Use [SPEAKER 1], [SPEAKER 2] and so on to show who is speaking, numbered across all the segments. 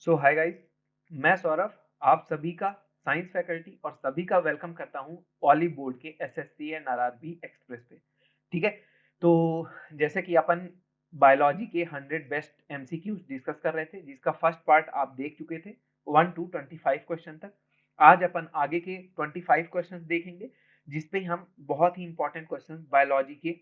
[SPEAKER 1] सो hi guys, मैं सौरभ आप सभी का साइंस फैकल्टी और सभी का वेलकम करता हूं पॉली बोर्ड के एसएससी एंड आरआरबी एक्सप्रेस पे। ठीक है, तो जैसे कि अपन बायोलॉजी के 100 बेस्ट एमसीक्यूज डिस्कस कर रहे थे, जिसका फर्स्ट पार्ट आप देख चुके थे 1 to 25 क्वेश्चन तक। आज अपन आगे के 25 क्वेश्चंस देखेंगे, जिसपे हम बहुत ही इंपॉर्टेंट क्वेश्चंस बायोलॉजी के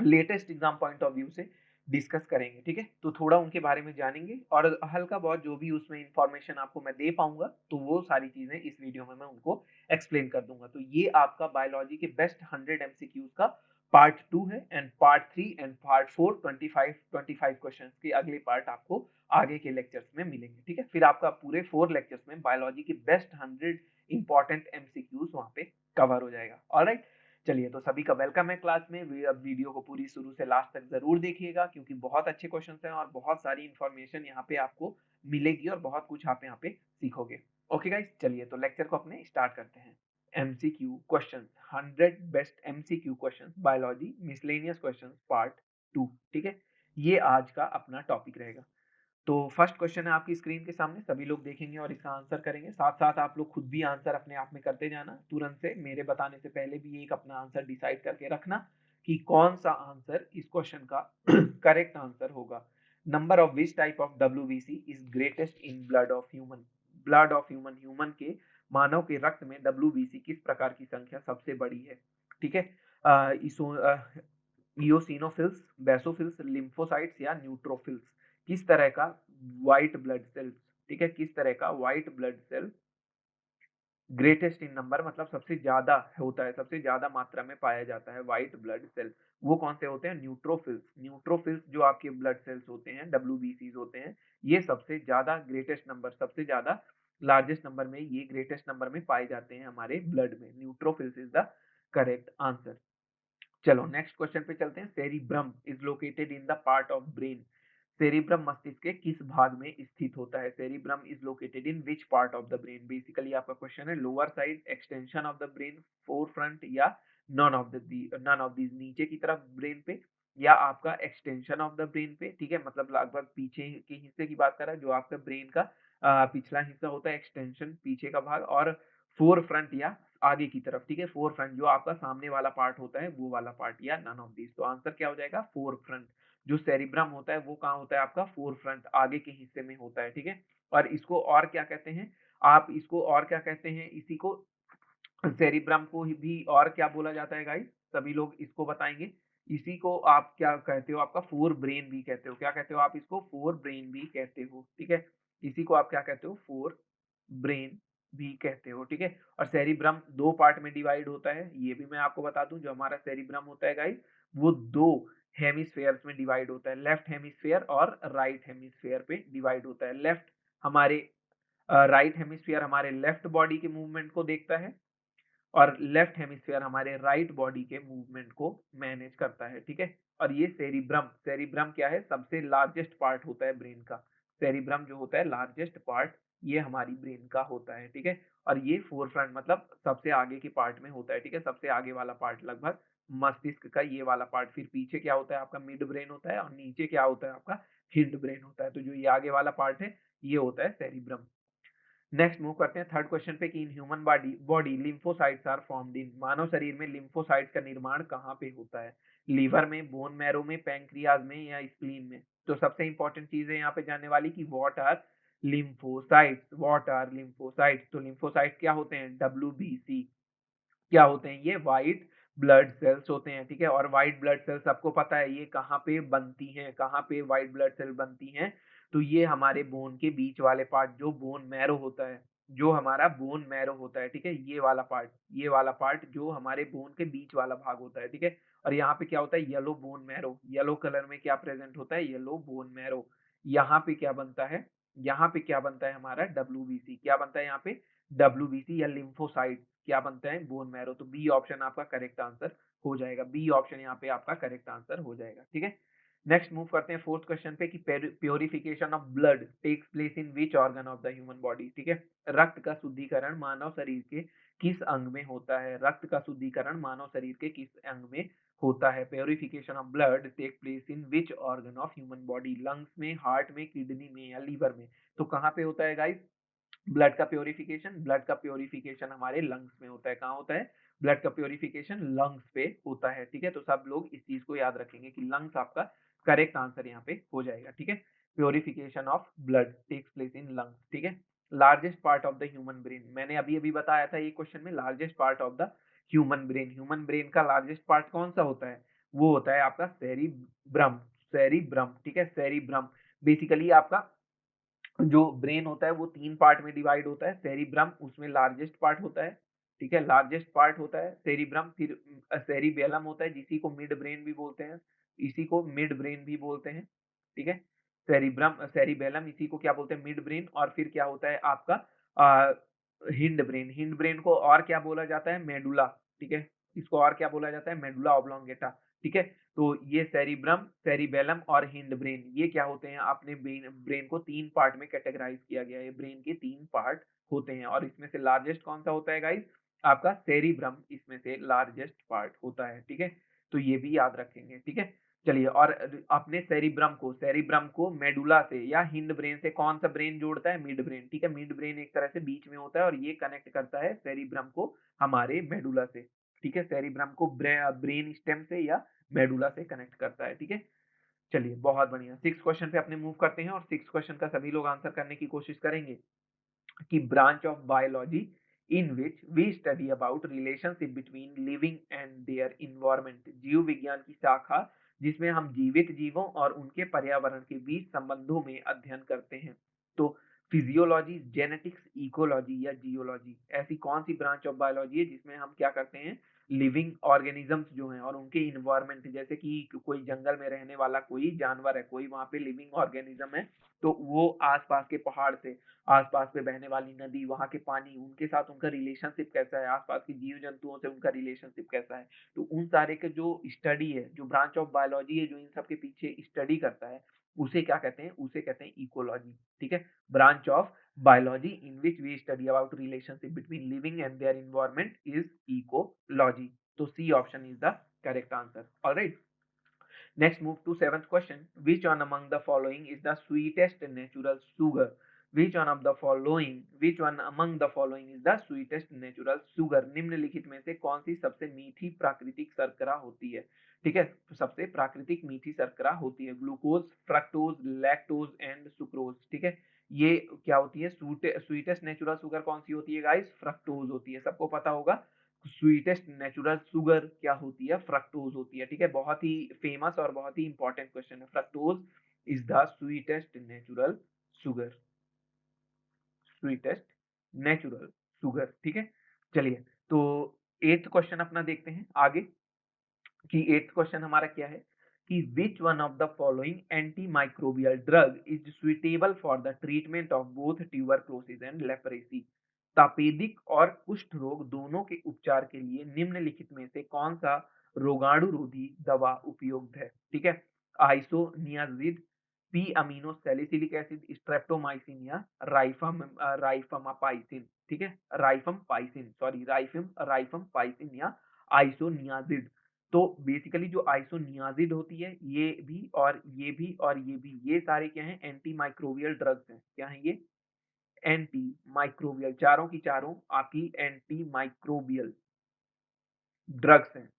[SPEAKER 1] latest exam point of view से डिस्कस करेंगे। ठीक है, तो थोड़ा उनके बारे में जानेंगे और हल्का बहुत जो भी उसमें इंफॉर्मेशन आपको मैं दे पाऊंगा तो वो सारी चीजें इस वीडियो में मैं उनको एक्सप्लेन कर दूंगा। तो ये आपका बायोलॉजी के बेस्ट 100 एमसीक्यूज का पार्ट 2 है, and part 3 and part 4 25 questions के अगले पार्ट आपको आगे के लेक्चर्स में मिलेंगे। ठीक है, फिर आपका पूरे 4 लेक्चर्स में बायोलॉजी के बेस्ट 100 इंपॉर्टेंट एमसीक्यूज वहां पे कवर हो जाएगा। ऑलराइट, चलिए, तो सभी का वेलकम है क्लास में। अब वीडियो को पूरी शुरू से लास्ट तक जरूर देखिएगा, क्योंकि बहुत अच्छे क्वेश्चंस हैं और बहुत सारी इंफॉर्मेशन यहाँ पे आपको मिलेगी और बहुत कुछ आप यहाँ पे सीखोगे। ओके गाइस, चलिए तो लेक्चर को अपने स्टार्ट करते हैं। MCQ questions, 100 best MCQ questions biology miscellaneous questions part 2। ठीक है, ये आज का अपना टॉपिक रहेगा। तो फर्स्ट क्वेश्चन है आपकी स्क्रीन के सामने, सभी लोग देखेंगे और इसका आंसर करेंगे। साथ साथ आप लोग खुद भी आंसर अपने आप में करते जाना तुरंत से, मेरे बताने से पहले भी एक अपना आंसर डिसाइड करके रखना कि कौन सा आंसर इस क्वेश्चन का करेक्ट आंसर होगा। Number of which type of WBC is greatest in blood of human. Blood of human, human के मानव के रक्त में डब्ल्यूबीसी किस प्रकार की संख्या सबसे बड़ी है। ठीक है, इयोसिनोफिल्स, बेसोफिल्स, लिम्फोसाइट्स या न्यूट्रोफिल्स, किस तरह का व्हाइट ब्लड सेल्स। ठीक है, किस तरह का white blood cell greatest in number, मतलब सबसे ज्यादा होता है, सबसे ज्यादा मात्रा में पाया जाता है व्हाइट ब्लड सेल, वो कौन से होते हैं? न्यूट्रोफिल्स। न्यूट्रोफिल्स जो आपके ब्लड सेल्स होते हैं, डब्ल्यूबीसीज होते हैं, ये सबसे ज्यादा ग्रेटेस्ट नंबर, सबसे ज्यादा लार्जेस्ट नंबर में, ये ग्रेटेस्ट नंबर में पाए जाते हैं हमारे ब्लड में। Neutrophils is the correct answer. चलो नेक्स्ट क्वेश्चन पे चलते हैं। Cerebrum is located in the part of brain. Cerebrum मस्तिष्क के किस भाग में स्थित होता है? Cerebrum is located in which part of the brain. Basically आपका क्वेश्चन है lower side, extension of the brain, four front या नन ऑफ दीज, नीचे की तरफ ब्रेन पे या आपका एक्सटेंशन ऑफ द ब्रेन पे। ठीक है, मतलब लगभग पीछे के हिस्से की बात कर रहा है, जो आपका ब्रेन का पिछला हिस्सा होता है, एक्सटेंशन पीछे का भाग, और फोर फ्रंट या आगे की तरफ। ठीक है, फोर फ्रंट जो आपका सामने वाला पार्ट होता है, वो वाला पार्ट, या नन ऑफ दिस। तो आंसर क्या हो जाएगा? Four front. जो सेरिब्रम होता है वो कहाँ होता है? आपका फोर फ्रंट, आगे के हिस्से में होता है। ठीक है, और इसको और क्या कहते हैं? आप इसको और क्या कहते हैं? इसी को, सेरिब्रम को ही भी और क्या बोला जाता है गाइस? सभी लोग इसको बताएंगे। इसी को आप क्या कहते हो? आपका फोर ब्रेन भी कहते हो। क्या कहते हो आप इसको? फोर ब्रेन भी कहते हो। ठीक है, इसी को आप क्या कहते हो? फोर ब्रेन भी कहते हो। ठीक है, और सेरिब्रम दो पार्ट में डिवाइड होता है, ये भी मैं आपको बता दूं। जो हमारा सेरिब्रम होता है गाइस, वो दो हेमिस्फेयर्स में डिवाइड होता है, लेफ्ट हेमिस्फेयर और राइट हेमिस्फेयर पे डिवाइड होता है। लेफ्ट हमारे राइट हेमिस्फीयर हमारे लेफ्ट बॉडी के मूवमेंट को देखता है, और लेफ्ट हेमिस्फीयर हमारे राइट बॉडी के मूवमेंट को मैनेज करता है। ठीक है, और ये सेरिब्रम, सेरिब्रम क्या है? सबसे लार्जेस्ट पार्ट होता है ब्रेन का। सेरिब्रम जो होता है लार्जेस्ट पार्ट, ये हमारी ब्रेन का होता है। ठीक है, और ये फोर फ्रंट मतलब सबसे आगे के पार्ट में होता है। ठीक है, सबसे आगे वाला पार्ट लगभग मस्तिष्क का ये वाला पार्ट। फिर पीछे क्या होता है? आपका मिड ब्रेन होता है, और नीचे क्या होता है? आपका हिंड ब्रेन होता है। तो जो ये आगे वाला पार्ट है, ये होता है सेरिब्रम। नेक्स्ट मूव करते हैं थर्ड क्वेश्चन पे कि in human body body lymphocytes are formed in. मानव शरीर में लिम्फोसाइट्स का निर्माण कहाँ पे होता है? लीवर में, बोन मैरो में, पैंक्रियाज में या स्प्लीन में? तो सबसे इंपॉर्टेंट चीज है यहाँ पे जानने वाली कि what are lymphocytes. What are lymphocytes? तो लिम्फोसाइट्स क्या होते हैं? डब्ल्यूबीसी। क्या होते हैं? ये व्हाइट ब्लड सेल्स होते हैं। ठीक है, और व्हाइट ब्लड सेल्स सबको पता है ये कहाँ पे बनती हैं। कहाँ पे व्हाइट ब्लड सेल बनती हैं? तो ये हमारे बोन के बीच वाले पार्ट, जो बोन मैरो होता है, जो हमारा बोन मैरो होता है। ठीक है, ये वाला पार्ट, ये वाला पार्ट जो हमारे बोन के बीच वाला भाग होता है। ठीक है, और यहाँ पे क्या होता है? Yellow bone marrow. Yellow colour में क्या प्रेजेंट होता है? Yellow bone marrow. यहाँ पे क्या बनता है? यहाँ पे क्या बनता है? हमारा डब्ल्यूबीसी। क्या बनता है यहाँ पे? डब्ल्यूबीसी या लिम्फोसाइट क्या बनता है? Bone marrow. तो बी ऑप्शन आपका करेक्ट आंसर हो जाएगा। बी ऑप्शन यहाँ पे आपका करेक्ट आंसर हो जाएगा। ठीक है, नेक्स्ट मूव करते हैं फोर्थ क्वेश्चन पे कि purification of blood takes place in which organ of the human body. ठीक है, रक्त का शुद्धिकरण मानव शरीर के किस अंग में होता है? रक्त का शुद्धिकरण मानव शरीर के किस अंग में होता है? Purification of blood take place in which organ of human body? Lungs में, हार्ट में, किडनी में या लीवर में? तो कहाँ पे होता है गाइस ब्लड का प्योरिफिकेशन हमारे लंग्स में होता है। कहाँ होता है? ब्लड का प्योरिफिकेशन लंग्स पे होता है। ठीक है, तो सब लोग इस चीज को याद रखेंगे कि लंग्स आपका करेक्ट आंसर यहाँ पे हो जाएगा। ठीक है, purification of blood takes place in lungs. ठीक है, largest part of the human brain, मैंने अभी अभी बताया था ये क्वेश्चन में, largest part of the human brain का लार्जेस्ट पार्ट कौन सा होता है? वो होता है आपका सेरिब्रम। सेरिब्रम, ठीक है, सेरिब्रम। बेसिकली आपका जो ब्रेन होता है वो 3 पार्ट में डिवाइड होता है। सेरिब्रम उसमें लार्जेस्ट पार्ट होता है, ठीक है, लार्जेस्ट पार्ट होता है सेरिब्रम। फिर सेरिबेलम होता है जिसी को मिड ब्रेन भी बोलते हैं, इसी को मिड ब्रेन भी बोलते हैं। ठीक है, सेरिब्रम सेरिबेलम इसी को क्या बोलते हैं? Mid brain. और फिर क्या होता है आपका हिंड ब्रेन। हिंड ब्रेन को और क्या बोला जाता है? मेडुला। ठीक है, इसको और क्या बोला जाता है? Medulla oblongata. ठीक है, तो ये सेरिब्रम, सेरिबेलम और हिंड ब्रेन ये क्या होते हैं? आपने ब्रेन को 3 पार्ट में कैटेगराइज किया गया है। ब्रेन के 3 पार्ट होते हैं और इसमें से लार्जेस्ट कौन सा होता है गाइस? आपका सेरिब्रम इसमें से लार्जेस्ट पार्ट होता है। ठीक है, तो ये भी याद रखेंगे। ठीक है, चलिए, और अपने सेरिब्रम को मेडुला से या हिंड ब्रेन से कौन सा ब्रेन जोड़ता है? Mid brain. ठीक है, मिड ब्रेन एक तरह से बीच में होता है और ये कनेक्ट करता है सेरिब्रम को हमारे मेडुला से। ठीक है, सेरिब्रम को ब्रेन स्टेम से या मेडुला से कनेक्ट करता है। ठीक है, चलिए बहुत बढ़िया। 6 क्वेश्चन पे अपने मूव करते हैं और 6 क्वेश्चन का सभी लोग आंसर करने की कोशिश करेंगे कि branch of biology in which we study about relationship between living and their environment, जीव विज्ञान की शाखा जिसमें हम जीवित जीवों और उनके पर्यावरण के बीच संबंधों में अध्ययन करते हैं। तो फिजियोलॉजी, जेनेटिक्स, इकोलॉजी या जियोलॉजी, ऐसी कौन सी ब्रांच ऑफ बायोलॉजी है जिसमें हम क्या करते हैं? लिविंग ऑर्गेनिजम्स जो हैं और उनके इन्वायरमेंट, जैसे कि कोई जंगल में रहने वाला कोई जानवर है, कोई वहां पे लिविंग ऑर्गेनिज्म है, तो वो आसपास के पहाड़ से, आसपास में बहने वाली नदी, वहाँ के पानी, उनके साथ उनका रिलेशनशिप कैसा है, आसपास के जीव जंतुओं से उनका रिलेशनशिप कैसा है, तो उन सारे के जो स्टडी है, जो ब्रांच ऑफ बायोलॉजी है, जो इन सब के पीछे स्टडी करता है, उसे क्या कहते हैं? उसे कहते हैं इकोलॉजी। ठीक है, branch of biology in which we study about relationship between living and their environment is ecology. So C option is the correct answer. All right, next move to 7th question. Which one among the following is the sweetest natural sugar? Which one among the following is the sweetest natural sugar? निम्नलिखित में से कौन सी सबसे मीठी प्राकृतिक शर्करा होती है? ठीक है, तो सबसे प्राकृतिक मीठी शर्करा होती है glucose, fructose, lactose and sucrose. ठीक है, ये क्या होती है? स्वीटेस्ट नेचुरल शुगर कौन सी होती है गाइस? फ्रक्टोज होती है, सबको पता होगा। स्वीटेस्ट नेचुरल शुगर क्या होती है? फ्रक्टोज होती है। ठीक है, बहुत ही फेमस और बहुत ही इंपॉर्टेंट क्वेश्चन है। Fructose is the sweetest natural sugar, sweetest natural sugar. ठीक है, चलिए, तो 8th क्वेश्चन अपना देखते हैं आगे कि 8th क्वेश्चन हमारा क्या है कि which one of the following anti microbial drug is suitable for the treatment of both tuberculosis and leprosy? तापेदिक और कुष्ठ रोग दोनों के उपचार के लिए निम्नलिखित में से कौन सा रोगाणुरोधी दवा उपयुक्त है? ठीक है, isoniazid, P amino salicylic acid, streptomycin या राइफामापाइसिन। ठीक है, राइफामापाइसिन या आइसोनियाजिड। तो बेसिकली जो आइसोनियाजिड होती है, ये भी और ये भी और ये भी, ये सारे क्या हैं? एंटी माइक्रोबियल ड्रग्स हैं। क्या हैं ये? एंटी माइक्रोबियल, चारों की चारों आपकी एंटी माइक्रोबियल ड्रग्स हैं।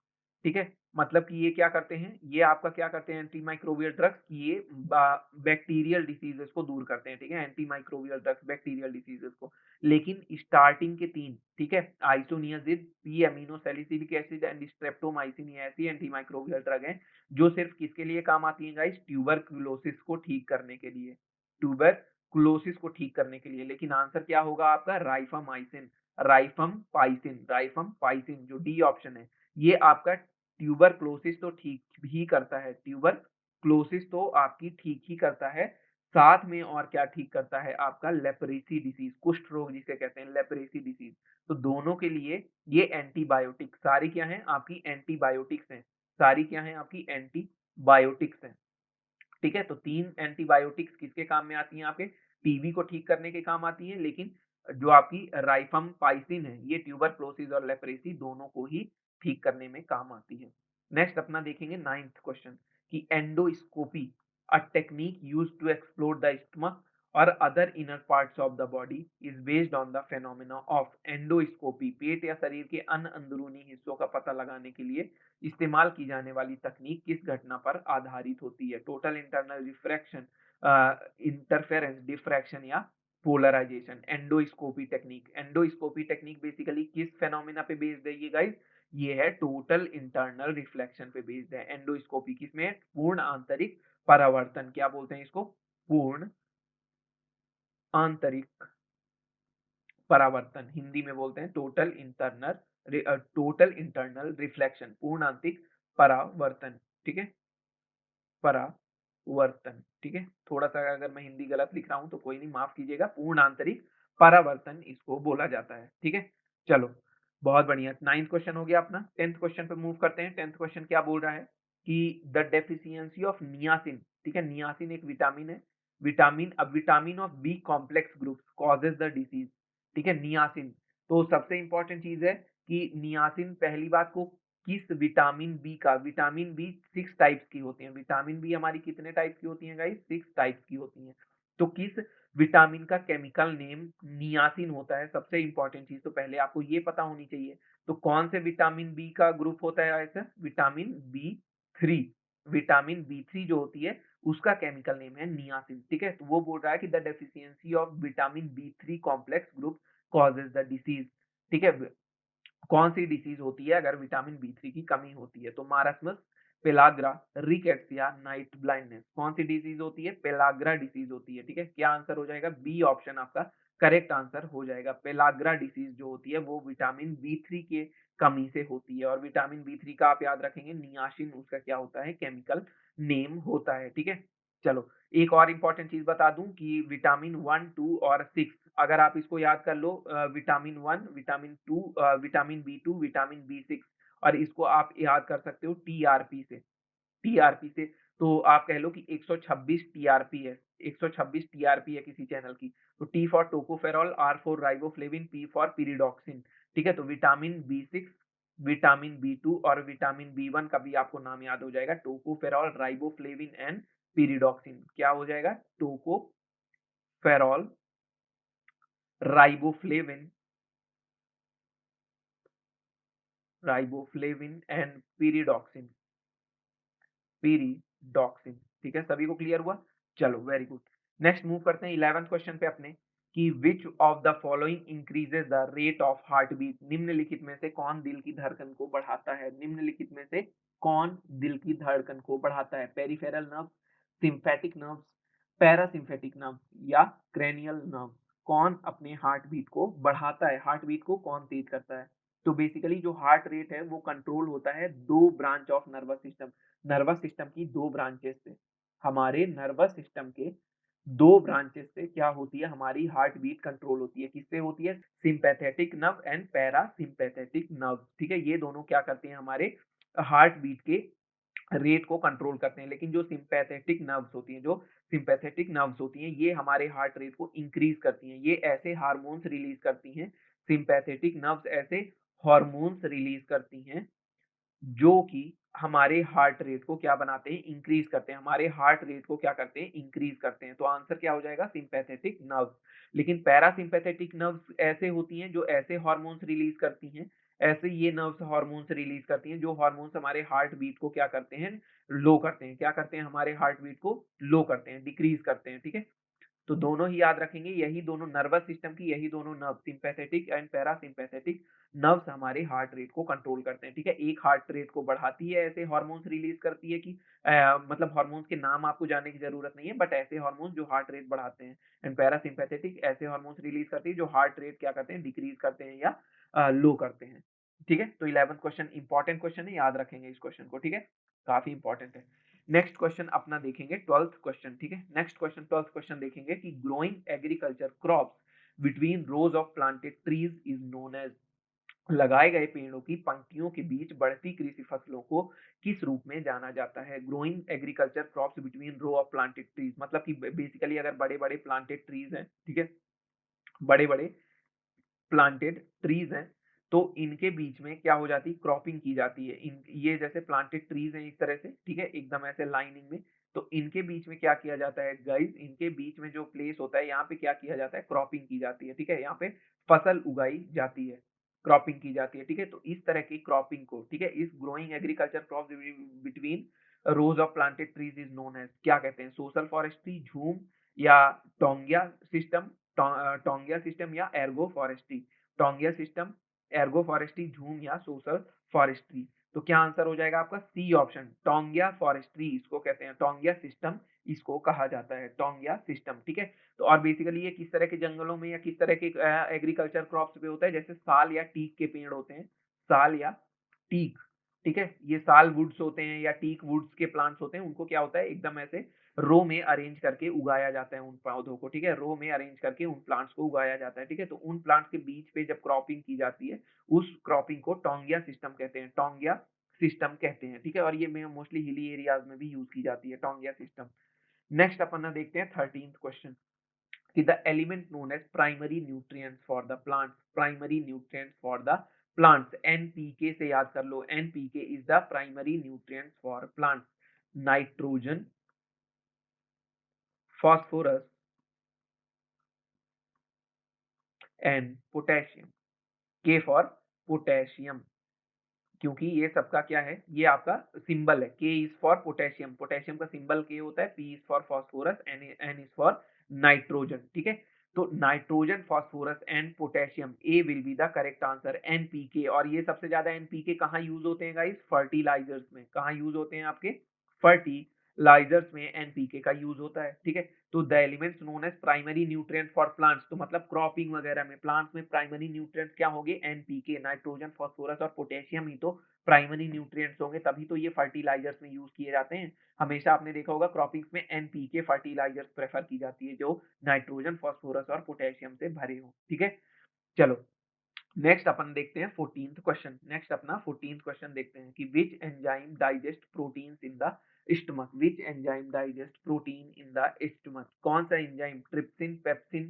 [SPEAKER 1] ठीक है, मतलब कि ये क्या करते हैं? ये आपका क्या करते हैं? एंटी माइक्रोबियल ड्रग्स, ये बैक्टीरियल डिसीजेस को दूर करते हैं। ठीक है, anti microbial drugs bacterial diseases को। लेकिन स्टार्टिंग के 3, ठीक है, isoniazid, P amino salicylic acid and streptomycin, ये ऐसी एंटी माइक्रोबियल ड्रग हैं जो सिर्फ किसके लिए काम आती हैं गाइस? ट्यूबरक्लोसिस को ठीक करने के लिए, ट्यूबरक्लोसिस को ठीक करने के लिए। लेकिन आंसर क्या होगा आपका? राइफामाइसिन, राइफम पाइसिन, जो डी ऑप्शन है, ये आपका ट्यूबरक्लोसिस तो ठीक ही करता है, ट्यूबरक्लोसिस तो आपकी ठीक ही करता है, साथ में और क्या ठीक करता है? आपका लेप्रेसी डिसीज, कुष्ठ रोग जिसे कहते हैं, लेप्रेसी डिसीज। तो दोनों के लिए ये एंटीबायोटिक सारी क्या है? आपकी एंटीबायोटिक्स हैं, सारी क्या है? आपकी एंटीबायोटिक्स हैं। ठीक है, तो 3 एंटीबायोटिक्स किसके काम में आती हैं? आपके टीबी को ठीक करने के काम आती है, लेकिन जो आपकी राइफाम्पाइसिन है, ये ट्यूबरक्लोसिस और लेप्रेसी दोनों को ही ठीक करने में काम आती है। नेक्स्ट अपना देखेंगे 9th क्वेश्चन कि endoscopy a technique used to explore the stomach और other inner parts of the body is based on the phenomena of endoscopy. पेट या शरीर के अन्य अंदरूनी हिस्सों का पता लगाने के लिए इस्तेमाल की जाने वाली तकनीक किस घटना पर आधारित होती है? Total internal refraction, interference, diffraction या पोलराइजेशन। एंडोस्कोपी टेक्निक बेसिकली किस फेनोमेना पे बेस्ड है ये गाइस? ये है टोटल इंटरनल रिफ्लेक्शन पे बेस्ड है। एंडोस्कोपी किसमें है? पूर्ण आंतरिक परावर्तन। क्या बोलते हैं इसको? पूर्ण आंतरिक परावर्तन। हिंदी में बोलते हैं टोटल इंटरनल रिफ्लेक्शन, पूर्ण आंतरिक परावर्तन। ठीक है, परावर्तन। ठीक है, थोड़ा सा अगर मैं हिंदी गलत लिख रहा हूं तो कोई नहीं, माफ कीजिएगा। पूर्ण आंतरिक परावर्तन इसको बोला जाता है। ठीक है, चलो बहुत बढ़िया। 9th क्वेश्चन हो गया अपना। 10th क्वेश्चन पे मूव करते हैं। 10th क्वेश्चन क्या बोल रहा है कि द डेफिशिएंसी ऑफ नियासिन, ठीक है, नियासिन एक विटामिन है, vitamin of B complex group causes the disease. ठीक है, नियासिन। तो सबसे इंपॉर्टेंट चीज है कि नियासिन, पहली बात को किस विटामिन बी का, विटामिन बी 6 टाइप्स की होती है। विटामिन बी हमारी कितने टाइप की होती है गाइस? 6 टाइप्स की होती है। तो किस विटामिन का केमिकल नेम नियासिन होता है? सबसे इंपॉर्टेंट चीज तो पहले आपको ये पता होनी चाहिए। तो कौन से विटामिन बी का ग्रुप होता है ऐसा? Vitamin B three. Vitamin B three जो होती है उसका केमिकल नेम है नियासिन। ठीक है, तो वो बोल रहा है कि the deficiency of vitamin B three complex group causes the disease. ठीक है, कौन सी डिसीज होती है अगर विटामिन बी थ्री की कमी होती है? तो मारास्मस, पेलाग्रा, रिकेट्स या नाइट ब्लाइंडनेस। कौन सी डिसीज होती है? पेलाग्रा डिसीज होती है। ठीक है, क्या आंसर हो जाएगा? बी ऑप्शन आपका करेक्ट आंसर हो जाएगा। पेलाग्रा डिसीज जो होती है वो विटामिन बी थ्री के कमी से होती है। और विटामिन बी थ्री का आप याद रखेंगे नियासिन उसका क्या होता है? केमिकल नेम होता है। ठीक है, चलो एक और इंपॉर्टेंट चीज बता दूं कि विटामिन 1, 2 और 6 अगर आप इसको याद कर लो, vitamin 1, vitamin 2, vitamin B two, vitamin B six, और इसको आप याद कर सकते हो टीआरपी से। टीआरपी से तो आप कह लो कि 126 टीआरपी है, 126 टीआरपी है किसी चैनल की। तो T for tocopherol, R for riboflavin, P for pyridoxine. ठीक है, तो vitamin B six, vitamin B two और विटामिन बी वन का भी आपको नाम याद हो जाएगा, टोकोफेरॉल, राइबोफ्लेविन एंड पीरिडॉक्सिन। क्या हो जाएगा? Tocopherol, riboflavin, riboflavin and pyridoxine, pyridoxine. ठीक है, सभी को क्लियर हुआ? चलो वेरी गुड। नेक्स्ट मूव करते हैं 11th क्वेश्चन पे अपने कि which of the following increases the rate of heart beat. निम्नलिखित में से कौन दिल की धड़कन को बढ़ाता है? निम्नलिखित में से कौन दिल की धड़कन को बढ़ाता है? Peripheral nerve, sympathetic nerves, parasympathetic nerve या क्रेनियल नर्व? कौन अपने हार्ट बीट को बढ़ाता है? हार्ट बीट को कौन तेज करता है? तो बेसिकली जो हार्ट रेट है वो कंट्रोल होता है दो branch of nervous system, nervous system की दो ब्रांचेस से। हमारे नर्वस सिस्टम के दो ब्रांचेस से क्या होती है? हमारी हार्ट बीट कंट्रोल होती है। किससे होती है? Sympathetic nerve and parasympathetic nerve. ठीक है, ये दोनों क्या करते हैं? हमारे हार्ट बीट के रेट को कंट्रोल करते हैं। लेकिन जो सिंपैथेटिक नर्व्स होती हैं ये हमारे हार्ट रेट को इंक्रीज करती हैं। ये ऐसे हार्मोन्स रिलीज करती हैं, सिंपैथेटिक नर्व्स ऐसे हार्मोन्स रिलीज करती हैं जो कि हमारे हार्ट रेट को क्या बनाते हैं? इंक्रीज करते हैं। हमारे हार्ट रेट को क्या करते हैं? इंक्रीज करते हैं। तो आंसर क्या हो जाएगा? Sympathetic nerves. लेकिन पैरासिम्पैथेटिक नर्व्स ऐसे होती हैं जो ऐसे हार्मोन्स रिलीज करती हैं, ऐसे ये नर्व्स हार्मोन्स रिलीज करती हैं जो हार्मोन्स हमारे हार्ट बीट को क्या करते हैं? लो करते हैं। क्या करते हैं? हमारे हार्ट बीट को लो करते हैं, डिक्रीज करते हैं। ठीक है, तो दोनों ही याद रखेंगे, यही दोनों नर्वस सिस्टम की, यही दोनों nerve, sympathetic and parasympathetic nerves हमारे हार्ट रेट को कंट्रोल करते हैं। ठीक है, एक हार्ट रेट को बढ़ाती है, ऐसे हार्मोन्स रिलीज करती है कि मतलब हार्मोन्स के नाम आपको जानने की जरूरत नहीं है, बट ऐसे हार्मोन्स जो हार्ट रेट बढ़ाते हैं। एंड पैरासिम्पैथेटिक ऐसे हार्मोन्स रिलीज करती है जो हार्ट रेट क्या करते हैं? डिक्रीज करते हैं या लो करते हैं। ठीक है, तो 11th क्वेश्चन इंपॉर्टेंट क्वेश्चन है, याद रखेंगे इस क्वेश्चन को। ठीक है, काफी इंपॉर्टेंट है। नेक्स्ट क्वेश्चन अपना देखेंगे 12th क्वेश्चन। ठीक है, नेक्स्ट क्वेश्चन 12th क्वेश्चन देखेंगे कि growing agriculture crops between rows of planted trees is known as. लगाए गए पेड़ों की पंक्तियों के बीच बढ़ती कृषि फसलों को किस रूप में जाना जाता है? Growing agriculture crops between row of planted trees मतलब कि बेसिकली अगर बड़े बड़े प्लांटेड ट्रीज हैं, ठीक है, बड़े बड़े प्लांटेड ट्रीज हैं, तो इनके बीच में क्या हो जाती है, क्रॉपिंग की जाती है। ये जैसे प्लांटेड ट्रीज हैं इस तरह से, ठीक है, एकदम ऐसे लाइनिंग में, तो इनके बीच में क्या किया जाता है गाइस, इनके बीच में जो प्लेस होता है यहाँ पे क्या किया जाता है, क्रॉपिंग की जाती है, ठीक है, यहाँ पे फसल उगाई जाती है, क्रॉपिंग की जाती है, ठीक है। तो इस तरह की क्रॉपिंग को, ठीक है, इस growing agriculture crop between rows of planted trees is known as, क्या कहते हैं, सोशल फॉरेस्ट्री, झूम, या टोंगिया सिस्टम, टोंगिया सिस्टम या एर्गो फॉरेस्ट्री, टोंगिया सिस्टम, एर्गो फॉरेस्ट्री, झूम या सोशल फॉरेस्ट्री। तो क्या आंसर हो जाएगा आपका सी ऑप्शन, टोंगिया फॉरेस्ट्री इसको कहते हैं, टोंगिया सिस्टम इसको कहा जाता है, टोंगिया सिस्टम, ठीक है। तो और बेसिकली ये किस तरह के जंगलों में या किस तरह के एग्रीकल्चर क्रॉप्स पे होता है, जैसे साल या टीक के पेड़ होते हैं, साल या टीक, ठीक है, ये साल वुड्स होते हैं या टीक वुड्स के प्लांट्स होते हैं, उनको क्या होता है एकदम ऐसे रो में अरेंज करके उगाया जाता है उन पौधों को, ठीक है, रो में अरेंज करके उन प्लांट्स को उगाया जाता है, ठीक है। तो उन प्लांट्स के बीच पे जब क्रॉपिंग की जाती है, उस क्रॉपिंग को टोंगिया सिस्टम कहते हैं, टोंगिया सिस्टम कहते हैं, ठीक है। और ये में मोस्टली हिली एरियाज में भी यूज की जाती है टोंगिया सिस्टम। नेक्स्ट अपन ना देखते हैं 13th क्वेश्चन कि the element known as primary nutrients for the plants, primary nutrients for the plants, NPK से याद कर लो, NPK is the primary nutrients for plants, nitrogen, phosphorus and potassium, K for potassium, क्योंकि ये सबका क्या है, ये आपका सिंबल है, K is for potassium, potassium का सिंबल K होता है, P is for phosphorus, N is for nitrogen, ठीक है। तो nitrogen, phosphorus and potassium, A will be the correct answer, NPK. और ये सबसे ज्यादा एनपीके कहाँ यूज होते हैं गाइस, फर्टिलाइजर्स में, कहाँ यूज होते हैं आपके फर्टिलाइजर्स में एनपीके का यूज होता है, ठीक है। तो the elements known as primary nutrient for plants, तो मतलब क्रॉपिंग वगैरह में प्लांट्स में प्राइमरी न्यूट्रिएंट्स क्या होंगे, एनपीके, नाइट्रोजन, फास्फोरस और पोटेशियम ही तो प्राइमरी न्यूट्रिएंट्स होंगे, तभी तो ये फर्टिलाइजर्स में यूज किए जाते हैं। हमेशा आपने देखा होगा क्रॉपिंग्स में एनपीके फर्टिलाइजर्स प्रेफर की जाती है जो नाइट्रोजन, फास्फोरस और पोटेशियम से भरे हो, ठीक है। चलो नेक्स्ट अपन देखते हैं 14th क्वेश्चन, नेक्स्ट अपना 14th क्वेश्चन देखते हैं कि which enzyme digest proteins in the stomach, which enzyme digest protein in the stomach, कौन सा enzyme, trypsin, pepsin,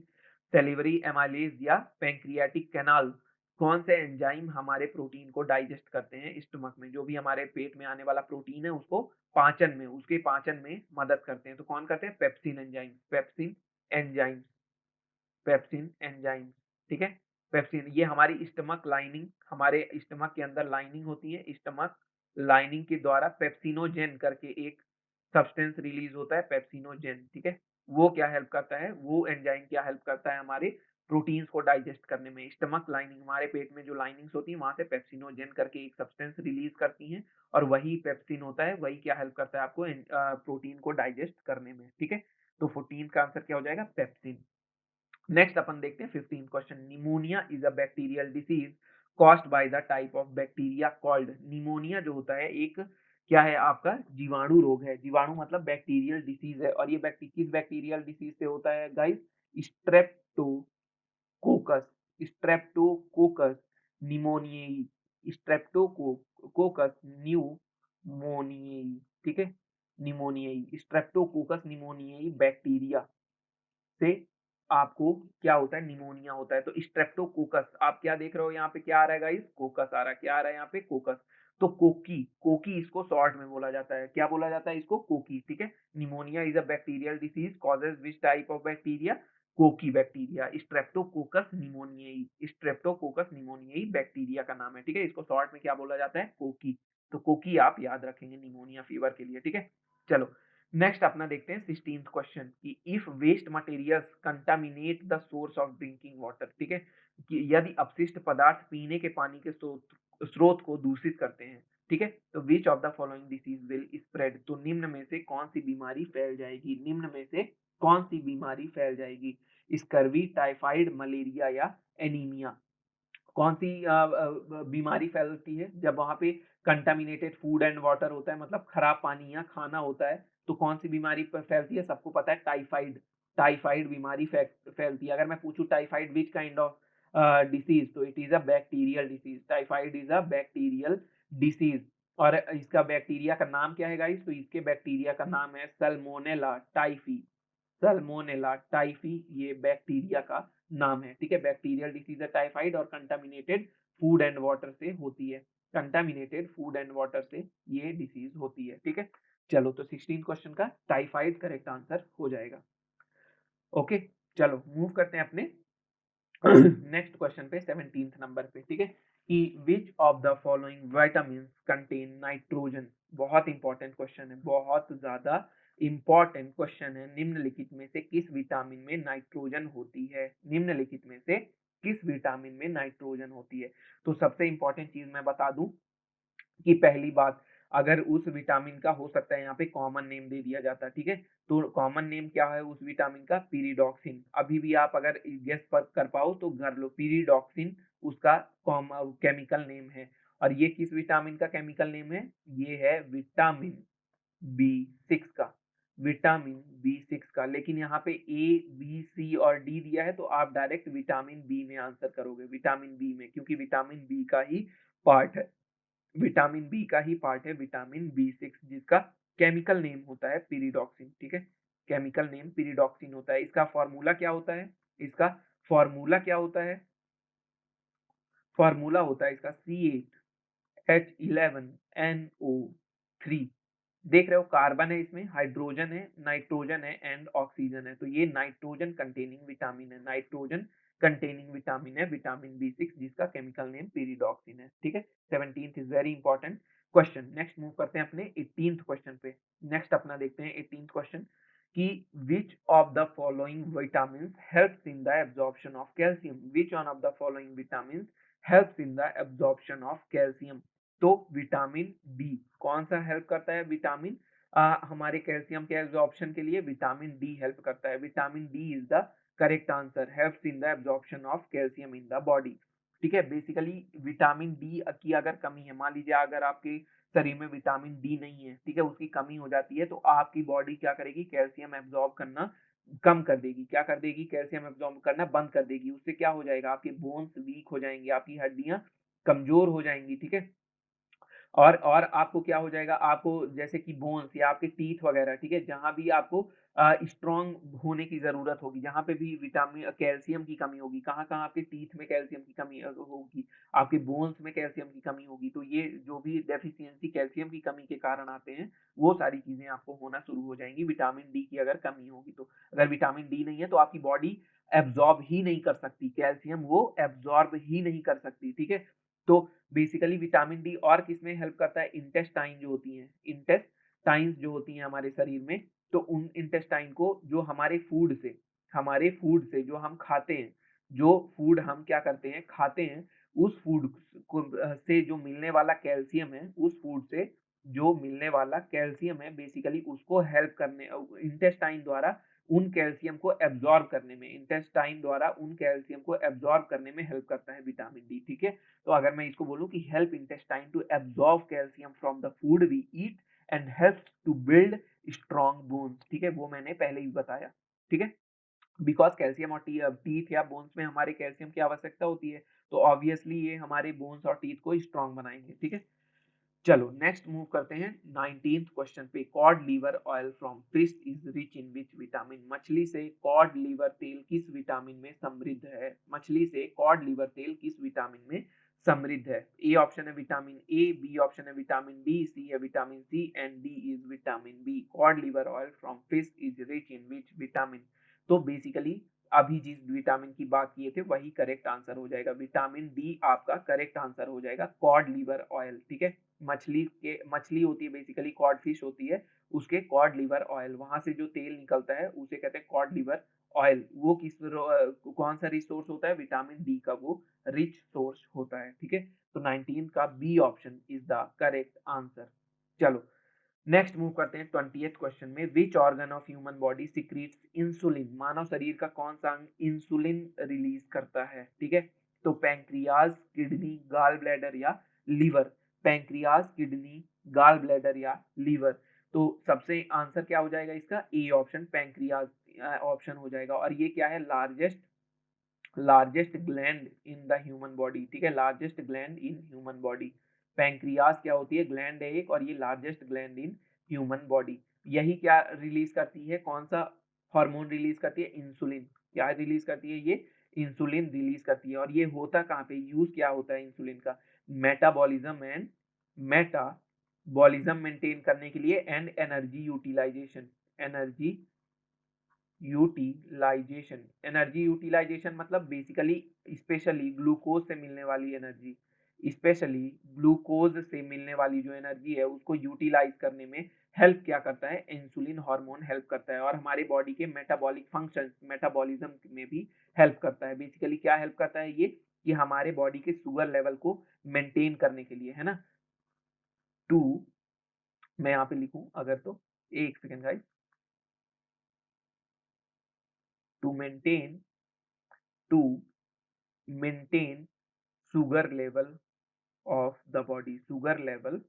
[SPEAKER 1] salivary amylase या पैंक्रियाटिक कैनाल, कौन से एंजाइम हमारे प्रोटीन को डाइजेस्ट करते हैं स्टमक में, जो भी हमारे पेट में आने वाला प्रोटीन है उसको पाचन में, उसके पाचन में मदद करते हैं, तो कौन करते हैं, pepsin enzyme, pepsin enzyme, pepsin enzyme, ठीक है। पेप्सिन ये हमारी स्टमक लाइनिंग, हमारे स्टमक के अंदर लाइनिंग होती है, स्टमक लाइनिंग के द्वारा पेप्सिनोजेन करके एक सब्सटेंस रिलीज होता है, पेप्सिनोजेन, ठीक है। वो क्या हेल्प करता है, वो एंजाइम क्या हेल्प करता है हमारे प्रोटीन्स को डाइजेस्ट करने में, स्टमक लाइनिंग, हमारे पेट में जो लाइनिंग्स होती है वहां से पेप्सिनोजेन करके एक सब्सटेंस रिलीज करती हैं, और वही पेप्सिन होता है, वही क्या हेल्प करता है आपको प्रोटीन को डाइजेस्ट करने में, ठीक है। तो 14 का आंसर क्या हो जाएगा, पेप्सिन। नेक्स्ट अपन देखते हैं 15th question, pneumonia is a bacterial disease caused by the type of bacteria called, pneumonia जो होता है एक क्या है आपका जीवाणु रोग है, जीवाणु मतलब बैक्टीरियल डिसीज है, और ये किस बैक्टीरियल डिसीज से होता है guys, streptococcus, streptococcus pneumoniae, streptococcus pneumoniae, ठीक है, निमोनियाई, स्ट्रेप्टोकोकस निमोनियाई बैक्टीरिया से आपको क्या होता है, निमोनिया होता है। तो स्ट्रेप्टोकोकस, आप क्या देख रहे हो यहाँ पे, क्या आ रहा है गाइस, कोकस आ रहा है, क्या आ रहा है यहाँ पे, कोकस। तो कोकी, कोकी इसको शॉर्ट में बोला जाता है, क्या बोला जाता है इसको, कोकी, ठीक है। Pneumonia is a bacterial disease causes which type of bacteria, cocci bacteria, streptococcus pneumoniae, streptococcus pneumoniae bacteria का नाम है, ठीक है। इसको शॉर्ट में क्या बोला जाता है, कोकी। तो कोकी आप याद रखेंगे निमोनिया फीवर के लिए, ठीक है। चलो नेक्स्ट अपना देखते हैं 16th क्वेश्चन कि if waste materials contaminate the source of drinking water, ठीक है, कि यदि अपशिष्ट पदार्थ पीने के पानी के स्रोत को दूषित करते हैं, ठीक है, तो विच of the following disease will spread, तो निम्न में से कौन सी बीमारी फैल जाएगी, निम्न में से कौन सी बीमारी फैल जाएगी, स्कर्वी, टाइफाइड, मलेरिया या एनीमिया, कौन सी बीमारी फैलती है जब वहां पे कंटामिनेटेड फूड एंड वाटर होता है, मतलब खराब पानी या खाना होता है, तो कौन सी बीमारी फैलती है, सबको पता है टाइफाइड, टाइफाइड बीमारी फैलती है। अगर मैं पूछूं typhoid which kind of disease, तो it is a bacterial disease, typhoid is a bacterial disease. और इसका बैक्टीरिया का नाम क्या है गाइस, तो इसके बैक्टीरिया का नाम है सल्मोनेला टाइफी, सल्मोनेला टाइफी ये बैक्टीरिया का नाम है, ठीक है। बैक्टीरियल डिसीज है टाइफाइड और कंटामिनेटेड फूड एंड वाटर से होती है, कंटामिनेटेड फूड एंड वाटर से ये डिसीज होती है, ठीक है। चलो तो 16 क्वेश्चन का टाइफाइड करेक्ट आंसर हो जाएगा। ओके, चलो मूव करते हैं अपने नेक्स्ट क्वेश्चन पे 17th नंबर पे, ठीक है, कि which of the following vitamin contain nitrogen. बहुत इंपॉर्टेंट क्वेश्चन है, बहुत ज्यादा इंपॉर्टेंट क्वेश्चन है। निम्नलिखित में से किस विटामिन में नाइट्रोजन होती है, निम्नलिखित में से किस विटामिन में नाइट्रोजन होती है। तो सबसे इंपॉर्टेंट चीज मैं बता दूं कि पहली बात, अगर उस विटामिन का हो सकता है यहाँ पे कॉमन नेम दे दिया जाता, ठीक है। तो कॉमन नेम क्या है उस विटामिन का, पीरिडॉक्सिन। अभी भी आप अगर गेस कर पाओ तो कर लो, पीरिडॉक्सिन उसका केमिकल नेम है। और ये किस विटामिन का केमिकल नेम है, ये है विटामिन बी 6 का, विटामिन बी 6 का। लेकिन यहाँ पे ए बी सी और डी दिया है तो आप डायरेक्ट विटामिन बी में आंसर करोगे, विटामिन बी में, क्योंकि विटामिन बी का ही पार्ट है, विटामिन बी का ही पार्ट है विटामिन बी 6, जिसका केमिकल नेम होता है पीरिडॉक्सिन, ठीक है। केमिकल नेम पीरिडॉक्सिन होता है। इसका फॉर्मूला क्या होता है, इसका फॉर्मूला क्या होता है, फॉर्मूला होता है इसका C8H11NO3। देख रहे हो कार्बन है इसमें, हाइड्रोजन है, नाइट्रोजन है एंड ऑक्सीजन है। तो ये नाइट्रोजन कंटेनिंग विटामिन है, नाइट्रोजन कंटेनिंग विटामिन है विटामिन बी 6, जिसका केमिकल नेम पीरिडॉक्सिन है, ठीक है। 17th is very important question. Next move करते हैं अपने 18th क्वेश्चन पे। नेक्स्ट अपना देखते हैं 18th क्वेश्चन कि which of the following vitamin helps in the absorption of calcium, which one of the following vitamin helps in the absorption of calcium. तो vitamin D कौन सा हेल्प करता है, विटामिन हमारे कैल्शियम के एब्जॉर्प्शन के लिए विटामिन डी हेल्प करता है। Vitamin D is the correct answer, helps in the absorption of calcium in the body, ठीक है। बेसिकली विटामिन डी की अगर कमी है, मान लीजिए अगर आपके शरीर में विटामिन डी नहीं है, ठीक है, उसकी कमी हो जाती है तो आपकी बॉडी क्या करेगी, कैल्शियम एब्जॉर्ब करना कम कर देगी। क्या कर देगी, कैल्शियम एब्जॉर्ब करना बंद कर देगी। उससे क्या हो जाएगा, आपके बोन्स वीक हो जाएंगे, आपकी हड्डियां कमजोर हो जाएंगी, ठीक है। और आपको क्या हो जाएगा, आपको जैसे कि बोन्स या आपके टीथ वगैरह, ठीक है, जहां भी आपको स्ट्रांग होने की जरूरत होगी, जहां पे भी विटामिन कैल्शियम की कमी होगी, कहाँ कहाँ आपके टीथ में कैल्शियम की कमी होगी, आपके बोन्स में कैल्शियम की कमी होगी। तो ये जो भी डेफिशिएंसी कैल्शियम की कमी के कारण आते हैं, वो सारी चीजें आपको होना शुरू हो जाएंगी विटामिन डी की अगर कमी होगी तो। अगर विटामिन डी नहीं है तो आपकी बॉडी एब्जॉर्ब ही नहीं कर सकती कैल्शियम, वो एब्जॉर्ब ही नहीं कर सकती, ठीक है। तो बेसिकली विटामिन डी और किसमें हेल्प करता है, इंटेस्टाइन जो होती हैं, इंटेस्टाइन्स जो होती हैं हमारे शरीर में, तो उन इंटेस्टाइन को जो हमारे फूड से जो हम खाते हैं, जो फूड हम क्या करते हैं खाते हैं, उस फूड को से जो मिलने वाला कैल्शियम है, उस फूड से जो मिलने वाला कैल्शियम है बेसिकली उसको हेल्प करने, इंटेस्टाइन द्वारा उन कैल्शियम को एब्जॉर्ब करने में, इंटेस्टाइन द्वारा उन कैल्शियम को एब्जॉर्ब करने में हेल्प करता है विटामिन डी, ठीक है। तो अगर मैं इसको बोलूं कि help intestine to absorb calcium from the food we eat and helps to build strong bones, ठीक है, वो मैंने पहले ही बताया, ठीक है। बिकॉज कैल्शियम और टीथ या बोन्स में हमारे कैल्शियम की आवश्यकता होती है, तो ऑब्वियसली ये हमारे बोन्स और टीथ को स्ट्रॉन्ग बनाएंगे, ठीक है। चलो नेक्स्ट मूव करते हैं 19th क्वेश्चन पे। Cod liver oil from fish is rich in which vitamin, मछली से कॉड लीवर तेल किस विटामिन में समृद्ध है, मछली से कॉड लीवर तेल किस विटामिन में समृद्ध है। ए ऑप्शन है विटामिन ए, बी ऑप्शन है विटामिन डी, सी है vitamin C and D is vitamin B. Cod liver oil from fish is rich in which vitamin. तो बेसिकली अभी जिस विटामिन की बात किए थे वही करेक्ट आंसर हो जाएगा, विटामिन डी आपका करेक्ट आंसर हो जाएगा, कॉड लीवर ऑयल, ठीक है। मछली होती है बेसिकली, कॉड फिश होती है, उसके कॉड लिवर ऑयल, वहां से जो तेल निकलता है उसे कहते हैं कॉड लिवर ऑयल। वो कौन सा रिच सोर्स होता है, विटामिन डी का वो रिच सोर्स होता है, ठीक है। तो 19 का B option is the correct answer. चलो नेक्स्ट मूव करते हैं 20th क्वेश्चन में। Which organ of human body secretes insulin, मानव शरीर का कौन सा अंग इंसुलिन रिलीज करता है, ठीक है। तो पैंक्रियाज, किडनी, गाल ब्लैडर या liver, pancreas, kidney, gall bladder या लीवर। तो सबसे आंसर क्या हो जाएगा इसका, ए ऑप्शन पैंक्रियाज ऑप्शन हो जाएगा। और ये क्या है, largest gland in the human body, ठीक है, largest gland in human body. Pancreas क्या होती है, ग्लैंड है एक, और ये largest gland in human body. यही क्या रिलीज करती है, कौन सा हार्मोन रिलीज करती है? इंसुलिन। क्या रिलीज करती है ये? इंसुलिन रिलीज करती है। और ये होता कहाँ पे, यूज क्या होता है इंसुलिन का? मेटाबॉलिज्म मेंटेन करने के लिए एंड एनर्जी यूटिलाइजेशन मतलब बेसिकली स्पेशली ग्लूकोज से मिलने वाली एनर्जी, स्पेशली ग्लूकोज से मिलने वाली जो एनर्जी है उसको यूटिलाइज करने में हेल्प क्या करता है? इंसुलिन हार्मोन हेल्प करता है। और हमारे बॉडी के मेटाबॉलिक फंक्शन, मेटाबॉलिज्म में भी हेल्प करता है। बेसिकली क्या हेल्प करता है ये? कि हमारे बॉडी के शुगर लेवल को मेंटेन करने के लिए, है ना। टू, मैं यहाँ पे लिखूं अगर तो, एक second guys, to maintain to maintain sugar level sugar level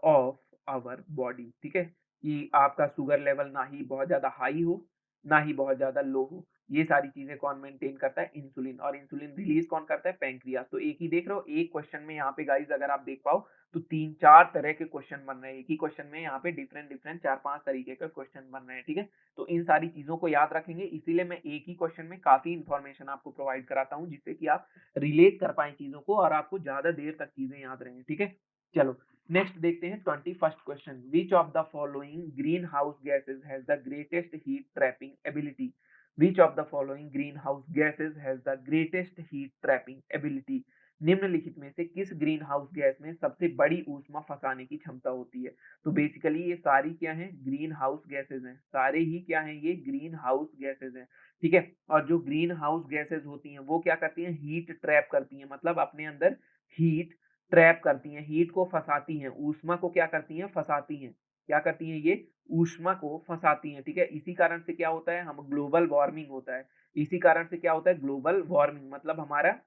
[SPEAKER 1] of our body, ठीक है। कि आपका शुगर लेवल ना ही बहुत ज्यादा हाई हो, ना ही बहुत ज्यादा लो हो। ये सारी चीजें कौन मेंटेन करता है? इंसुलिन। और इंसुलिन रिलीज कौन करता है? पैंक्रियास। तो एक ही देख रहे हो, एक क्वेश्चन में यहाँ पे गाइस अगर आप देख पाओ तो 3-4 तरह के क्वेश्चन बन रहे हैं। एक ही क्वेश्चन में यहाँ पे डिफरेंट डिफरेंट 4-5 तरीके का क्वेश्चन बन रहे हैं, ठीक है। तो इन सारी चीजों को याद रखेंगे, इसीलिए मैं एक ही क्वेश्चन में काफी इंफॉर्मेशन आपको प्रोवाइड कराता हूँ, जिससे कि आप रिलेट कर पाए चीजों को और आपको ज्यादा देर तक चीजें याद रहें, ठीक है। चलो नेक्स्ट देखते हैं 21st question. Which of the following green house gases has the greatest heat trapping ability? Which of the following green house gases has the greatest heat trapping ability? निम्नलिखित में से किस ग्रीन हाउस गैस में सबसे बड़ी ऊष्मा फंसाने की क्षमता होती है? तो बेसिकली ये सारी क्या है? ग्रीन हाउस गैसेज हैं। सारे ही क्या हैं? ये ग्रीन हाउस गैसेज हैं, ठीक है। और जो ग्रीन हाउस गैसेज होती हैं वो क्या करती हैं? हीट ट्रैप करती हैं, मतलब अपने अंदर हीट ट्रैप करती हैं, हीट को फंसाती हैं, ऊष्मा को क्या करती हैं? फंसाती हैं। क्या करती हैं ये? ऊष्मा को फंसाती हैं, ठीक है। इसी कारण से क्या होता है? हम ग्लोबल वार्मिंग होता है। इसी कारण से क्या होता है? ग्लोबल वार्मिंग मतलब हमारा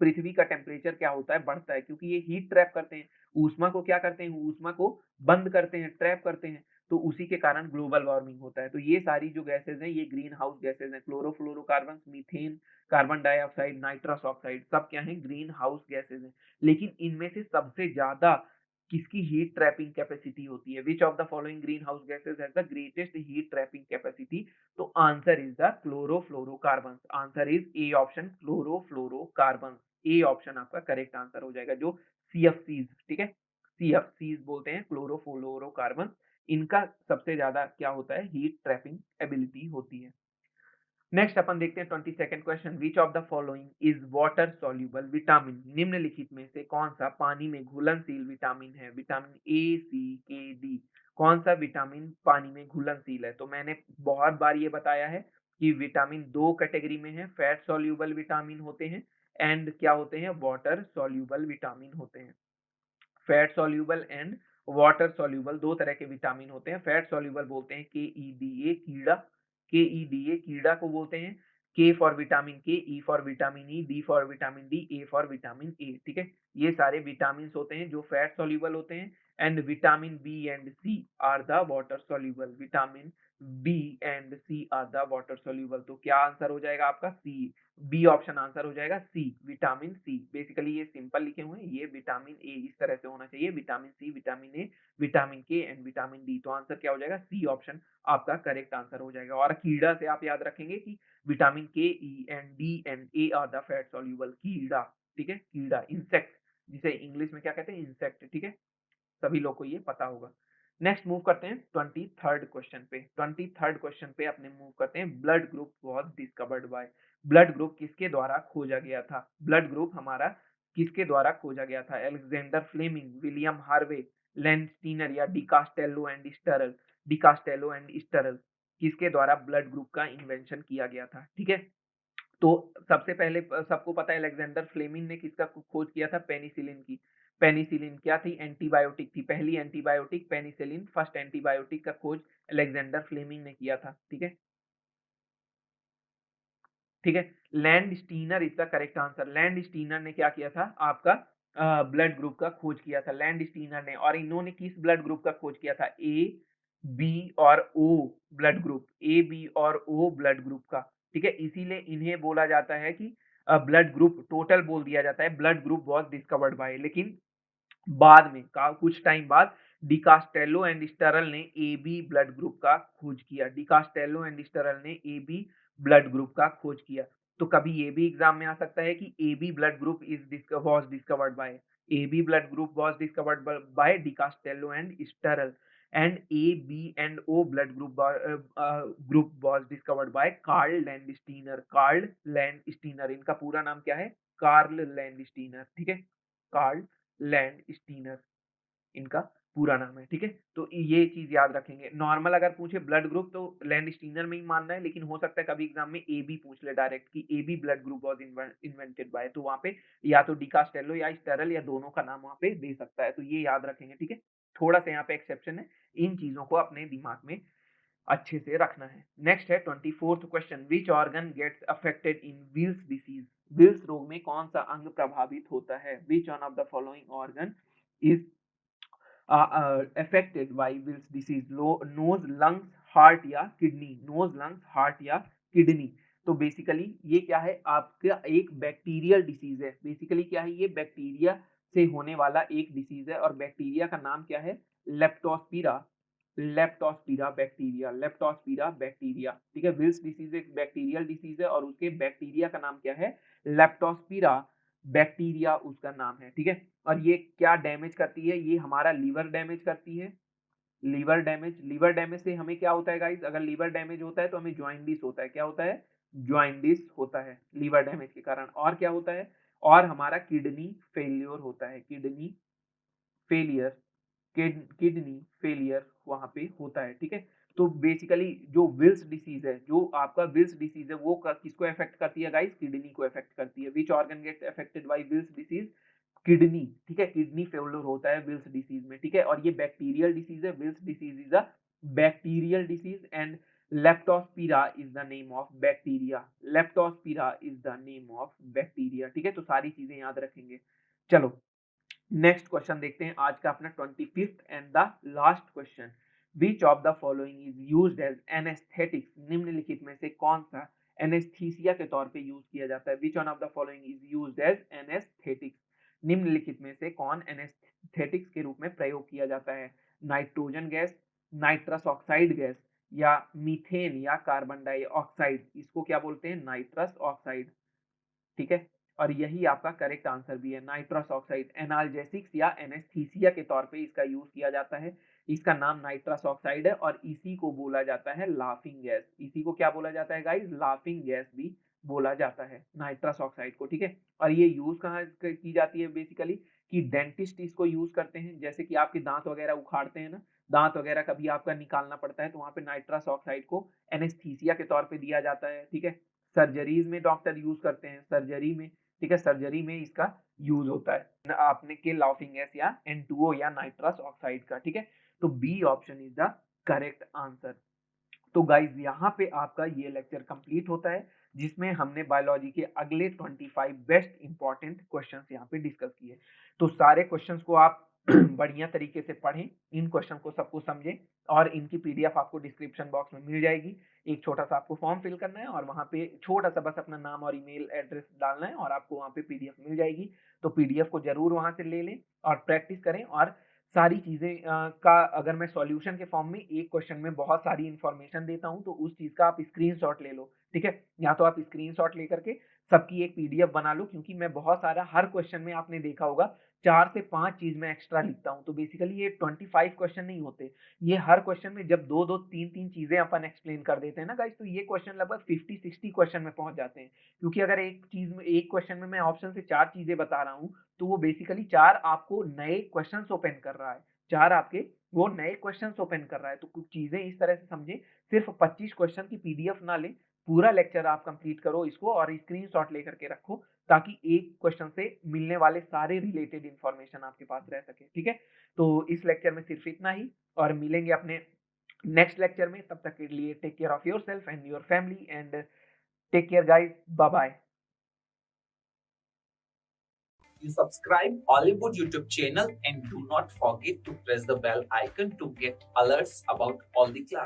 [SPEAKER 1] पृथ्वी का टेम्परेचर क्या होता है? बढ़ता है, क्योंकि ये हीट ट्रैप करते हैं। ऊष्मा को क्या करते हैं? ऊष्मा को बंद करते हैं, ट्रैप करते हैं। तो उसी के कारण ग्लोबल वार्मिंग होता है। तो ये सारी जो गैसेज हैं ये ग्रीन हाउस गैसेज हैं। Chlorofluorocarbon, methane, carbon dioxide, nitrous oxide, सब क्या है? ग्रीन हाउस गैसेज हैं। लेकिन इनमें से सबसे ज्यादा किसकी हीट ट्रैपिंग कैपेसिटी होती है? Which of the following green house gases has the greatest heat trapping capacity? तो answer is the chlorofluorocarbon. Answer is A option, chlorofluorocarbon. A option आपका करेक्ट आंसर हो जाएगा। जो सीएफसीज, ठीक है, सीएफसीज बोलते हैं क्लोरोफ्लोरोकार्बन, इनका सबसे ज्यादा क्या होता है? हीट ट्रैपिंग एबिलिटी होती है। नेक्स्ट अपन देखते हैं 22nd question. Which of the following is water soluble vitamin? निम्नलिखित में से कौन सा पानी में घुलनशील विटामिन है? विटामिन ए, सी, के, डी। कौन सा विटामिन पानी में घुलनशील है? तो मैंने बहुत बार ये बताया है कि विटामिन दो कैटेगरी में है, फैट सॉल्युबल विटामिन होते हैं एंड क्या होते हैं? वाटर सॉल्युबल विटामिन होते हैं। Fat soluble and water soluble दो तरह के विटामिन होते हैं। फैट सॉल्युबल बोलते हैं के कीड़ा, के कीड़ा को बोलते हैं। के फॉर विटामिन के, E for vitamin E, D for vitamin D, A for vitamin A, ठीक है। ये सारे विटामिन होते हैं जो फैट सॉल्युबल होते हैं। And vitamin B and C are the water soluble. Vitamin B and C are the water soluble. तो क्या आंसर हो जाएगा आपका? सी। बी ऑप्शन आंसर हो जाएगा, सी, विटामिन सी। बेसिकली ये सिंपल लिखे हुए हैं, ये विटामिन ए इस तरह से होना चाहिए, vitamin C, vitamin A, vitamin K and vitamin D. तो आंसर क्या हो जाएगा? सी ऑप्शन आपका करेक्ट आंसर हो जाएगा। और कीड़ा से आप याद रखेंगे कि विटामिन के, E and D and A R the fat soluble. कीड़ा, ठीक है, कीड़ा, इंसेक्ट, जिसे इंग्लिश में क्या कहते हैं? इंसेक्ट, ठीक है। सभी लोग को ये पता होगा। नेक्स्ट मूव करते हैं 23rd क्वेश्चन पे। 23rd क्वेश्चन पे अपने मूव करते हैं। Blood group was discovered by? Blood group किसके द्वारा खोजा गया था? ब्लड ग्रुप हमारा किसके द्वारा खोजा गया था? Alexander Fleming, William Harvey, Landsteiner या डिकास्टेलो एंड स्टरल? डिकास्टेलो एंड स्टरल किसके द्वारा ब्लड ग्रुप का इन्वेंशन किया गया था? ठीक है। तो सबसे पहले सबको पता है अलेक्जेंडर फ्लेमिंग ने किसका खोज किया था? पेनिसिलिन की। पेनिसिलिन क्या थी? एंटीबायोटिक थी। पहली एंटीबायोटिक पेनिसिलिन, फर्स्ट एंटीबायोटिक का खोज अलेक्जेंडर फ्लेमिंग ने किया था, ठीक है। ठीक है। लैंड स्टीनर इसका करेक्ट आंसर। लैंड स्टीनर ने क्या किया था? आपका ब्लड ग्रुप का खोज किया था, लैंड स्टीनर ने। और इन्होंने किस ब्लड ग्रुप का खोज किया था? ए, बी और ओ ब्लड ग्रुप, ए, बी और ओ ब्लड ग्रुप का, ठीक है। इसीलिए इन्हें बोला जाता है कि ब्लड ग्रुप टोटल बोल दिया जाता है blood group was discovered bye. लेकिन बाद में कुछ टाइम बाद डिकास्टेलो एंड स्टरल ने ए बी ब्लड ग्रुप का खोज किया। डिकास्टेलो एंड स्टरल ने ए बी ब्लड ग्रुप का खोज किया। तो कभी ये भी एग्जाम में आ सकता है कि A B blood group was discovered by, A B blood group was discovered by Decastello and Sturli, and A, B and O blood group was discovered by Karl Landsteiner. Karl Landsteiner, इनका पूरा नाम क्या है? Karl Landsteiner, ठीक है, Karl Landsteiner इनका पूरा नाम है, ठीक है। तो ये चीज याद रखेंगे। नॉर्मल अगर पूछे ब्लड ग्रुप तो लैंडस्टीनर में ही मानना है, लेकिन हो सकता है कभी एग्जाम में ए बी पूछ ले डायरेक्ट कि A B blood group was invented by, तो वहां पे या तो डिकास्टेलो या स्टेरल या दोनों का नाम वहां पे दे सकता है। तो ये याद रखेंगे, ठीक है। थोड़ा सा यहाँ पे एक्सेप्शन है, इन चीजों को अपने दिमाग में अच्छे से रखना है। नेक्स्ट है 24th question, which organ gets affected in Wills disease? Wills रोग में कौन सा अंग प्रभावित होता है? Which one of the following organ is affected by Wills disease? Nose, lungs, heart या किडनी? नोज, लंग्स, हार्ट या किडनी? तो बेसिकली ये क्या है? आपका एक बैक्टीरियल डिसीज है। बेसिकली क्या है? ये बैक्टीरिया से होने वाला एक डिसीज है और बैक्टीरिया का नाम क्या है? लेप्टोस्पिरा। लेप्टोस्पिरा बैक्टीरिया, लेप्टोस्पिरा बैक्टीरिया, ठीक है। विल्स डिसीज एक बैक्टीरियल डिसीज है और उसके बैक्टीरिया का नाम क्या है? लेप्टोस्पिरा बैक्टीरिया उसका नाम है, ठीक है। और ये क्या डैमेज करती है? ये हमारा लीवर डैमेज करती है। लीवर डैमेज, लीवर डैमेज से हमें क्या होता है गाइस? अगर लीवर डैमेज होता है तो हमें जॉइंडिस होता है। क्या होता है? जॉइंडिस होता है लीवर डैमेज के कारण। और क्या होता है? और हमारा किडनी फेल्योर होता है, किडनी फेलियर, किडनी फेलियर वहां पे होता है, ठीक है। तो बेसिकली जो विल्स डिसीज है, जो आपका विल्स डिसीज है, वो किसको अफेक्ट करती है गाइस? किडनी को अफेक्ट करती है। Which organ gets affected by Wills disease? Kidney, ठीक है। किडनी फेल्योर होता है विल्स डिसीज में, ठीक है। और ये बैक्टीरियल डिसीज है। Weil's disease is a bacterial disease and leptospira is the name of bacteria. Leptospira is the name of bacteria, ठीक है। तो सारी चीजें याद रखेंगे। चलो नेक्स्ट क्वेश्चन देखते हैं आज का अपना 25th and the last question. Which of the following is used as anaesthetics? निम्नलिखित में से कौन सा एनेस्थीसिया के तौर पे यूज किया जाता है? Which one of the following is used as anaesthetics? निम्नलिखित में से कौन एनेस्थेटिक्स के रूप में प्रयोग किया जाता है? Nitrogen gas, nitrous oxide gas या मीथेन या कार्बन डाइऑक्साइड? इसको क्या बोलते हैं? नाइट्रस ऑक्साइड, ठीक है। और यही आपका करेक्ट आंसर भी है, नाइट्रस ऑक्साइड। एनाल्जेसिक्स या एनेस्थीसिया के तौर पे इसका यूज किया जाता है। इसका नाम नाइट्रस ऑक्साइड है और इसी को बोला जाता है लाफिंग गैस। इसी को क्या बोला जाता है गाइस? लाफिंग गैस भी बोला जाता है नाइट्रस ऑक्साइड को, ठीक है। और ये यूज कहाँ की जाती है? बेसिकली कि डेंटिस्ट इसको यूज करते हैं। जैसे कि आपके दांत वगैरह उखाड़ते हैं ना, दांत वगैरह कभी आपका निकालना पड़ता है तो वहां पे नाइट्रस ऑक्साइड को एनेस्थीसिया के तौर पे दिया जाता है, ठीक है। सर्जरीज में डॉक्टर यूज करते हैं, सर्जरी में, ठीक है, सर्जरी में इसका यूज होता है आपने के लाफिंग गैस या N2O या नाइट्रस ऑक्साइड का, ठीक है। तो B option is the correct answer. तो गाइज यहाँ पे आपका ये लेक्चर कंप्लीट होता है जिसमें हमने बायोलॉजी के अगले 25 बेस्ट इंपॉर्टेंट क्वेश्चंस यहाँ पे डिस्कस किए। तो सारे क्वेश्चंस को आप बढ़िया तरीके से पढ़ें, इन क्वेश्चन को सबको समझें और इनकी पीडीएफ आपको डिस्क्रिप्शन बॉक्स में मिल जाएगी। एक छोटा सा आपको फॉर्म फिल करना है और वहाँ पे छोटा सा बस अपना नाम और ईमेल एड्रेस डालना है और आपको वहाँ पे पीडीएफ मिल जाएगी। तो पीडीएफ को जरूर वहाँ से ले लें और प्रैक्टिस करें। और सारी चीजें का अगर मैं सॉल्यूशन के फॉर्म में एक क्वेश्चन में बहुत सारी इंफॉर्मेशन देता हूं तो उस चीज का आप स्क्रीनशॉट ले लो, ठीक है। या तो आप स्क्रीनशॉट लेकर के सबकी एक पीडीएफ बना लो, क्योंकि मैं बहुत सारा हर क्वेश्चन में आपने देखा होगा 4 से 5 चीज में एक्स्ट्रा लिखता हूं। तो बेसिकली ये 25 क्वेश्चन नहीं होते, ये हर क्वेश्चन में जब 2-2 3-3 चीजें अपन एक्सप्लेन कर देते हैं ना गाइस, तो ये क्वेश्चन लगभग 50-60 क्वेश्चन में पहुंच जाते हैं। क्योंकि अगर एक चीज में, एक क्वेश्चन में मैं ऑप्शन से 4 चीजें बता रहा हूँ तो वो बेसिकली 4 आपको नए क्वेश्चन ओपन कर रहा है, 4 आपके वो नए क्वेश्चंस ओपन कर रहा है। तो कुछ चीजें इस तरह से समझे, सिर्फ 25 क्वेश्चन की पीडीएफ ना ले, पूरा लेक्चर आप कंप्लीट करो इसको और स्क्रीनशॉट लेकर के रखो, ताकि एक क्वेश्चन से मिलने वाले सारे रिलेटेड इंफॉर्मेशन आपके पास रह सके, ठीक है। तो इस लेक्चर में सिर्फ इतना ही और मिलेंगे अपने नेक्स्ट लेक्चर में। तब तक के लिए take care of yourself and your family and take care guys, bye bye.
[SPEAKER 2] You subscribe Hollywood YouTube channel and do not forget to press the bell icon to get alerts about all the classes.